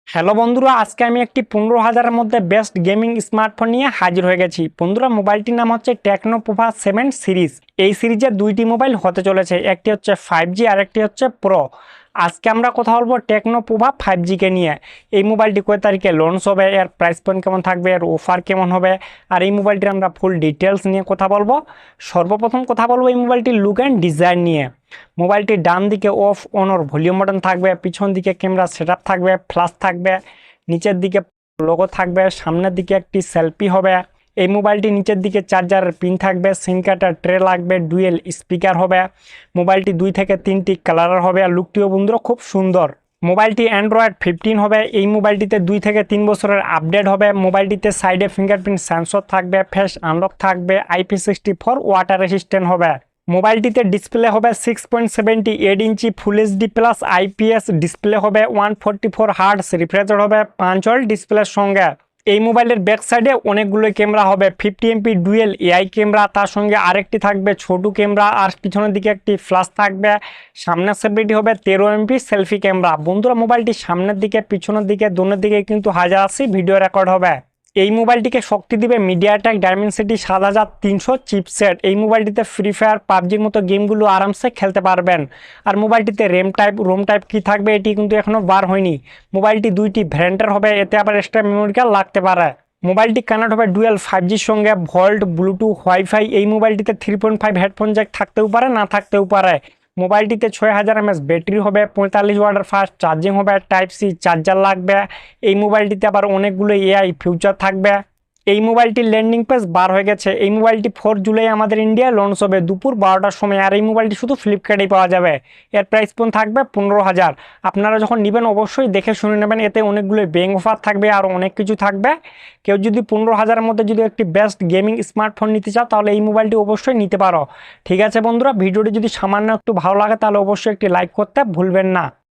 Hello বন্ধুরা, আজকে আমি একটি 15,000-এর মধ্যে বেস্ট গেমিং স্মার্টফোন নিয়ে হাজির হয়ে গেছি। বন্ধুরা, মোবাইলটির নাম হচ্ছে টেকনো পোভা 7 সিরিজ। এই সিরিজের দুইটি মোবাইল হতে চলেছে, একটি হচ্ছে 5G আর একটি হচ্ছে প্রো। আজকে আমরা কথা বলবো টেকনো পোভা 5G-কে নিয়ে। এই মোবাইলটি কয় তারিখে লঞ্চ হবে, এর প্রাইস পয়েন্ট কেমন থাকবে, এর অফার কেমন হবে, আর এই মোবাইলটির আমরা ফুল ডিটেলস নিয়ে কথা বলবো। সর্বপ্রথম কথা বলবো এই মোবাইলটির লুক অ্যান্ড ডিজাইন নিয়ে। মোবাইলটির ডান দিকে of on or volume button থাকবে, পিছন দিকে ক্যামেরা সেটআপ থাকবে, ফ্ল্যাশ থাকবে, নিচের দিকে লোগো থাকবে, সামনের দিকে একটি সেলফি হবে। এই মোবাইলটি নিচের দিকে চার্জারের পিন থাকবে, সিম কার্ডের ট্রে লাগবে, ডুয়েল স্পিকার হবে। মোবাইলটি 2 থেকে 3টি কালারের হবে, আর লুকটিও বন্ধুরা খুব সুন্দর। মোবাইলটি অ্যান্ড্রয়েড 15 হবে। এই মোবাইলটিতে 2 থেকে 3 বছরের আপডেট হবে। মোবাইলটিতে সাইডে ফিঙ্গারপ্রিন্ট সেন্সর থাকবে, ফেস আনলক থাকবে, IP64 ওয়াটার রেসিস্ট্যান্ট হবে। মোবাইলটিতে ডিসপ্লে হবে 6.78 inch full HD plus IPS display হবে, 144 হার্টজ রিফ্রেশ হবে 5 ওয়াট ডিসপ্লের সঙ্গে। এই মোবাইলের ব্যাক সাইডে অনেকগুলো ক্যামেরা হবে, 50 MP ডুয়েল AI ক্যামেরা, তার সঙ্গে আরেকটি থাকবে ছোট ক্যামেরা, আর পিছনের দিকে একটি ফ্ল্যাশ থাকবে। সামনের সেলফিটি হবে 13 MP সেলফি ক্যামেরা। বন্ধুরা, মোবাইলটি সামনের দিকে পিছনের দিকে দোনোর দিকে কিন্তু 1080 ভিডিও রেকর্ড হবে। এই মোবাইলটিকে শক্তি দিবে মিডিয়াটেক ডায়মেনসিটি 7300 চিপসেট। এই মোবাইলটিতে ফ্রি ফায়ার পাবজির মতো গেমগুলো আরামসে খেলতে পারবেন। আর মোবাইলটিতে রোম টাইপ কি থাকবে এটি কিন্তু এখনো বার হয়নি। মোবাইলটি 2টি ভ্যারিয়েন্টের হবে, এতে আবার এক্সট্রা মেমোরি কার্ড লাগতে পারে। মোবাইলটি কানেক্ট হবে ডুয়েল 5Gর সঙ্গে, ভল্ট, ব্লুটুথ, ওয়াইফাই। এই মোবাইলটিতে 3.5 হেডফোন জ্যাক থাকতেও পারে, না থাকতেও পারে। মোবাইলটিতে 6000 mAh ব্যাটারি হবে, 45 ওয়াটের ফাস্ট চার্জিং হবে, টাইপ সি চার্জার লাগবে। এই মোবাইলটিতে আবার অনেকগুলো AI ফিউচার থাকবে। এই মোবাইলটির ল্যান্ডিং পেজ বার হয়ে গেছে। এই মোবাইলটি 4 জুলাই আমাদের ইন্ডিয়ায় লঞ্চ হবে দুপুর 12টার সময়, আর এই মোবাইলটি শুধু ফ্লিপকার্টেই পাওয়া যাবে। এর প্রাইস পয়েন্ট থাকবে 15,000। আপনারা যখন নেবেন অবশ্যই দেখে শুনে নেবেন, এতে অনেকগুলো ব্যাংক অফার থাকবে আর অনেক কিছু থাকবে। কেউ যদি 15,000-এর মধ্যে যদি একটি বেস্ট গেমিং স্মার্টফোন নিতে চাও তাহলে এই মোবাইলটি অবশ্যই নিতে পারো। ঠিক আছে বন্ধুরা, ভিডিওটি যদি সামান্য একটু ভালো লাগে তাহলে অবশ্যই একটি লাইক করতে ভুলবেন না।